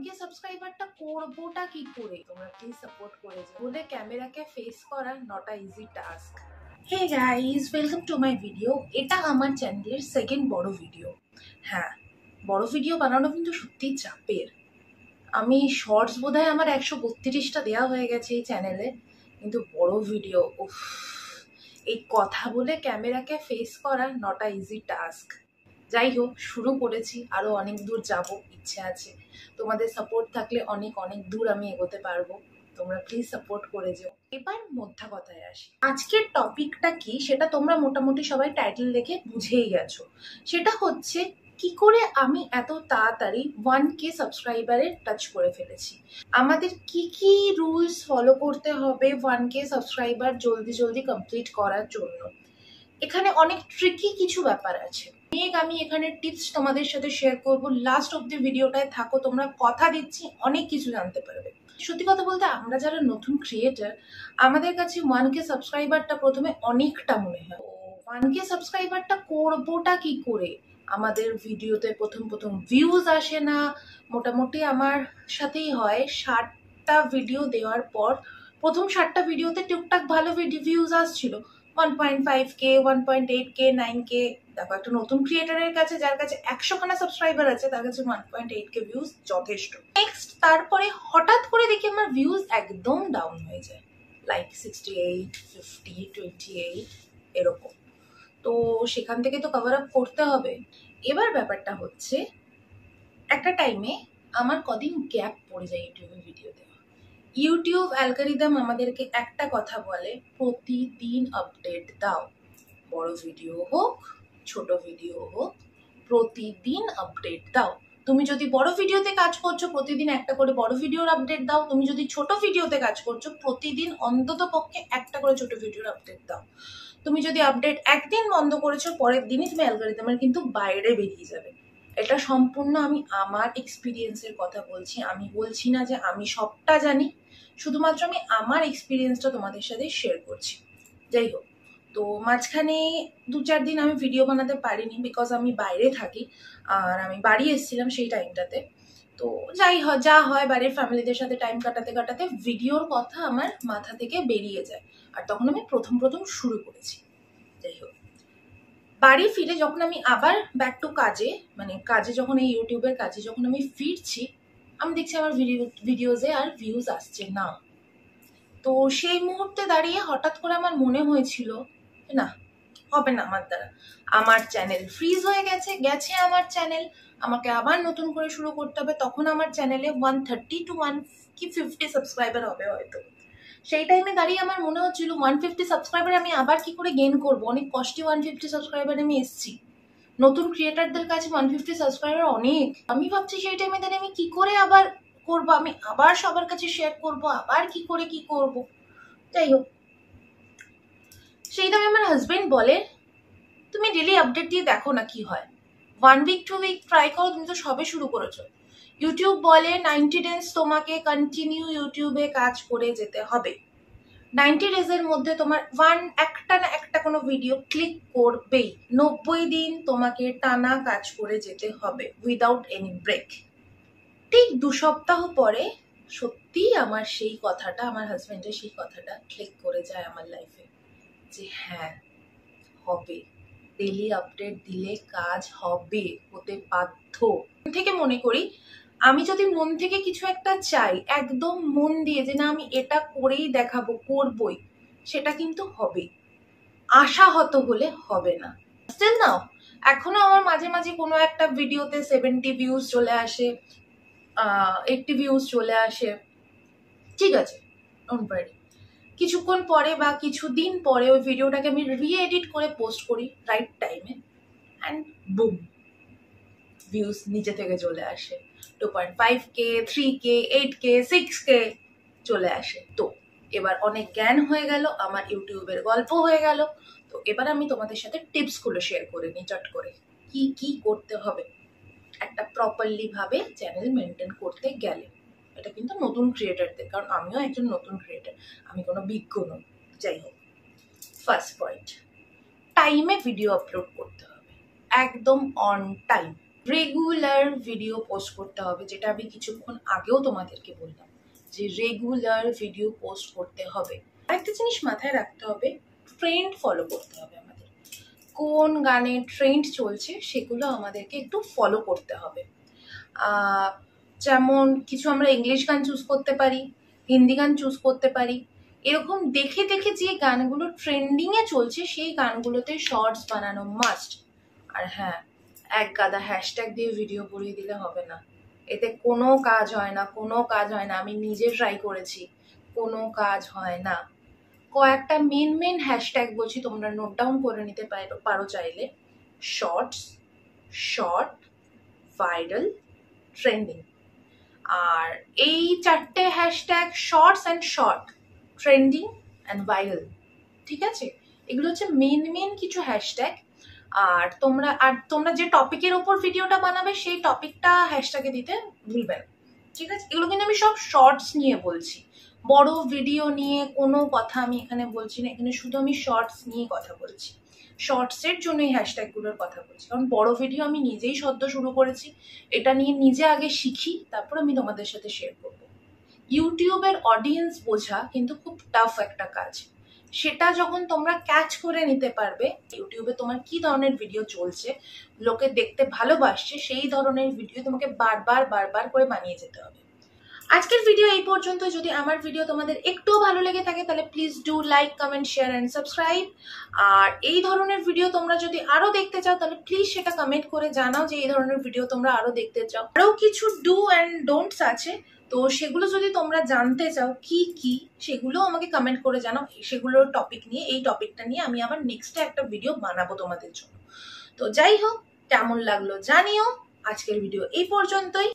1K সাবস্ক্রাইবারটা করবোটা কি করে? তোমরা প্লিজ সাপোর্ট করে যাও। বলে ক্যামেরাকে ফেস করা not a easy task. Hey guys, welcome to my video. এটা আমার চ্যানেলের সেকেন্ড বড় ভিডিও। হ্যাঁ, বড় ভিডিও বানানো কিন্তু সত্যিই চাপের। আমি শর্টস বোধহয় আমার 132টা দেওয়া হয়ে গেছে এই চ্যানেলে, কিন্তু বড় ভিডিও, উফ, এই কথা বলে ক্যামেরাকে ফেস করা নট আ ইজি টাস্ক। যাই হোক, শুরু করেছি, আরো অনেক দূর যাব, ইচ্ছে আছে। তোমাদের সাপোর্ট থাকলে অনেক অনেক দূর আমি এগোতে পারবো। তোমরা প্লিজ সাপোর্ট করে যাও। এবার মোদ্দা কথায় আসি। আজকের টপিকটা কি সেটা তোমরা মোটামুটি সবাই টাইটেল দেখে বুঝেই গেছো। সেটা হচ্ছে কি করে আমি এত তাড়াতাড়ি 1K সাবস্ক্রাইবারের টাচ করে ফেলেছি। আমাদের কি কি রুলস ফলো করতে হবে 1K সাবস্ক্রাইবার জলদি জলদি কমপ্লিট করার জন্য। এখানে অনেক ট্রিকি কিছু ব্যাপার আছে। আমি এখানে টিপস তোমাদের সাথে শেয়ার করব। লাস্ট অব্দি ভিডিওটায় থাকো, তোমরা কথা দিচ্ছি অনেক কিছু জানতে পারবে। সত্যি কথা বলতে, আমরা যারা নতুন ক্রিয়েটার, আমাদের কাছে 1K সাবস্ক্রাইবারটা প্রথমে অনেকটা মনে হয়। 1K সাবস্ক্রাইবারটা করবোটা কি করে? আমাদের ভিডিওতে প্রথম ভিউজ আসে না। মোটামুটি আমার সাথেই হয়, 60টা ভিডিও দেওয়ার পর প্রথম 60টা ভিডিওতে টুকটাক ভালো ভিউজ আসছিল। 1.5K, 1.8K, 9K। দেখো, একটা নতুন ক্রিয়েটারের কাছে, যার কাছে 100খানা সাবস্ক্রাইবার আছে, তার কাছে 1.8K ভিউজ যথেষ্ট। নেক্সট, তারপরে হঠাৎ করে দেখি আমার ভিউজ একদম ডাউন হয়ে যায়, লাইক 68, 50, 28 এরকম। তো সেখান থেকে তো কভার আপ করতে হবে। এবার ব্যাপারটা হচ্ছে, একটা টাইমে আমার কদিন গ্যাপ পড়ে যায় ইউটিউবে ভিডিও দেওয়া। ইউটিউব অ্যালগরিদম আমাদেরকে একটা কথা বলে, প্রতিদিন আপডেট দাও। বড় ভিডিও হোক, ছোট ভিডিও হোক, প্রতিদিন আপডেট দাও। তুমি যদি বড় ভিডিওতে কাজ করছো, প্রতিদিন একটা করে বড় ভিডিওর আপডেট দাও। তুমি যদি ছোট ভিডিওতে কাজ করছো, প্রতিদিন অন্তত পক্ষে একটা করে ছোট ভিডিওর আপডেট দাও। তুমি যদি আপডেট একদিন বন্ধ করেছো, পরের দিনই তুমি অ্যালগরিদমের কিন্তু বাইরে বেরিয়ে যাবে। এটা সম্পূর্ণ আমি আমার এক্সপিরিয়েন্সের কথা বলছি। আমি বলছি না যে আমি সবটা জানি, শুধুমাত্র আমি আমার এক্সপিরিয়েন্সটা তোমাদের সাথে শেয়ার করছি। যাই হোক, তো মাঝখানে 2-4 দিন আমি ভিডিও বানাতে পারিনি, বিকজ আমি বাইরে থাকি আর আমি বাড়ি এসেছিলাম সেই টাইমটাতে। তো যা হয় বাড়ির ফ্যামিলিদের সাথে টাইম কাটাতে কাটাতে ভিডিওর কথা আমার মাথা থেকে বেরিয়ে যায়। আর তখন আমি প্রথম শুরু করেছি। যাই হোক, বাড়ি ফিরে যখন আমি আবার ব্যাক টু কাজে, মানে কাজে যখন এই ইউটিউবের কাজে যখন আমি ফিরছি, আমি দেখছি আমার ভিডিওজে আর ভিউজ আসছে না। তো সেই মুহূর্তে দাঁড়িয়ে হঠাৎ করে আমার মনে হয়েছিল, না, হবে না আমার দ্বারা। আমার চ্যানেল ফ্রিজ হয়ে গেছে আমার চ্যানেল। আমাকে আবার নতুন করে শুরু করতে হবে। তখন আমার চ্যানেলে 130 to 150 সাবস্ক্রাইবার হবে হয়তো। সেই টাইমে দাঁড়িয়ে আমার মনে হচ্ছিল 150 সাবস্ক্রাইবার আমি আবার কি করে গেইন করবো। অনেক কষ্টে 150 সাবস্ক্রাইবার আমি এসেছি। নতুন ক্রিয়েটারদের কাছে 150 সাবস্ক্রাইবার অনেক। আমি ভাবছি সেই টাইমে দাঁড়িয়ে আমি কি করে আবার করবো, আমি আবার সবার কাছে শেয়ার করবো, আবার কি করে কি করব। যাই হোক, সেই টাইমে আমার হাজবেন্ড বলে, তুমি ডেলি আপডেট দিয়ে দেখো না কি হয়। 1 উইক 2 উইক ট্রাই করো, তুমি তো সবে শুরু করেছো। ইউটিউব বলে 90 ডেজ তোমাকে কন্টিনিউ ইউটিউবে কাজ করে যেতে হবে। 90 ডেজের মধ্যে তোমার একটা না একটা কোনো ভিডিও ক্লিক করবেই। 90 দিন তোমাকে টানা কাজ করে যেতে হবে উইদাউট এনি ব্রেক। ঠিক 2 সপ্তাহ পরে সত্যি আমার সেই কথাটা, আমার হাজবেন্ডের সেই কথাটা ক্লিক করে যায় আমার লাইফে, যে হ্যাঁ, হবে। ডেলি আপডেট দিলে কাজ হবে, হতে বাধ্য। থেকে মনে করি, আমি যদি মন থেকে কিছু একটা চাই, একদম মন দিয়ে, যে না আমি এটা করেই দেখাবো, করবই, সেটা কিন্তু হবে। আশাহত হলে হবে না। স্টিল নাও, এখনো আমার মাঝে মাঝে কোনো একটা ভিডিওতে 70 ভিউজ চলে আসে, 80 ভিউজ চলে আসে। ঠিক আছে, ডোন্ট ওয়ারি। কিছুক্ষণ পরে বা কিছুদিন পরে ওই ভিডিওটাকে আমি রি-এডিট করে পোস্ট করি রাইট টাইমে, অ্যান্ড বুম, ভিউজ নিচে থেকে চলে আসে। 2.5K, 3K, 8K, 6K চলে আসে। তো এবার অনেক জ্ঞান হয়ে গেল, আমার ইউটিউবের গল্প হয়ে গেল। তো এবার আমি তোমাদের সাথে টিপসগুলো শেয়ার করে নিই চট করে, কি কি করতে হবে একটা প্রপারলি ভাবে চ্যানেল মেনটেন করতে গেলে। এটা কিন্তু নতুন ক্রিয়েটারদের, কারণ আমিও একজন নতুন ক্রিয়েটার, আমি কোনো বিজ্ঞ নই। যাই হোক, ফার্স্ট পয়েন্ট, টাইমে ভিডিও আপলোড করতে হবে, একদম on time. Regular video post করতে হবে, যেটা আমি কিছুক্ষণ আগেও তোমাদেরকে বললাম যে রেগুলার ভিডিও পোস্ট করতে হবে। আরেকটা জিনিস মাথায় রাখতে হবে, ট্রেন্ড ফলো করতে হবে আমাদের। কোন গানে ট্রেন্ড চলছে সেগুলো আমাদেরকে একটু ফলো করতে হবে। যেমন কিছু আমরা ইংলিশ গান চুজ করতে পারি, হিন্দি গান চুজ করতে পারি। এরকম দেখে দেখে যে গানগুলো ট্রেন্ডিংয়ে চলছে সেই গানগুলোতে শর্টস বানানো মাস্ট। আর হ্যাঁ, এক গাদা হ্যাশট্যাগ দিয়ে ভিডিও করিয়ে দিলে হবে না, এতে কোনো কাজ হয় না, কোনো কাজ হয় না। আমি নিজে ট্রাই করেছি, কোনো কাজ হয় না। কয়েকটা মেন হ্যাশট্যাগ বলছি, তোমরা নোট ডাউন করে নিতে পারো চাইলে। Shorts, short, viral, trending. আর এই চারটে hashtag, shorts and short, trending and viral, ঠিক আছে? এগুলো হচ্ছে মেন কিছু হ্যাশট্যাগ। আর তোমরা যে টপিকের ওপর ভিডিওটা বানাবে সেই টপিকটা হ্যাশট্যাগে দিতে ভুলবে না, ঠিক আছে? এগুলো কিন্তু আমি সব শর্টস নিয়ে বলছি, বড় ভিডিও নিয়ে কোনো কথা আমি এখানে বলছি না। এখানে শুধু আমি শর্টস নিয়ে কথা বলছি, শর্টসের জন্য এই হ্যাশট্যাগুলোর কথা বলছি। কারণ বড় ভিডিও আমি নিজেই সদ্য শুরু করেছি, এটা নিয়ে নিজে আগে শিখি, তারপর আমি তোমাদের সাথে শেয়ার করবো। ইউটিউবের অডিয়েন্স বোঝা কিন্তু খুব টাফ একটা কাজ। সেটা যখন তোমরা ক্যাচ করে নিতে পারবে, ইউটিউবে তোমার কি ধরনের ভিডিও চলছে, লোকে দেখতে ভালোবাসছে, সেই ধরনের ভিডিও তোমাকে বারবার করে বানিয়ে যেতে হবে। আজকের ভিডিও এই পর্যন্ত। যদি আমার ভিডিও তোমাদের একটু ভালো লেগে থাকে তাহলে please do like, comment, share and subscribe. আর এই ধরনের ভিডিও তোমরা যদি আরো দেখতে চাও তাহলে প্লিজ সেটা কমেন্ট করে জানাও যে এই ধরনের ভিডিও তোমরা আরো দেখতে চাও। আরো কিছু ডু অ্যান্ড ডোন্টস আছে, তো সেগুলো যদি তোমরা জানতে চাও কি সেগুলো আমাকে কমেন্ট করে জানাও। সেগুলোর টপিক নিয়ে, এই টপিকটা নিয়ে আমি আবার নেক্সটে একটা ভিডিও বানাবো তোমাদের জন্য। তো যাই হোক, কেমন লাগলো জানিও। আজকের ভিডিও এই পর্যন্তই।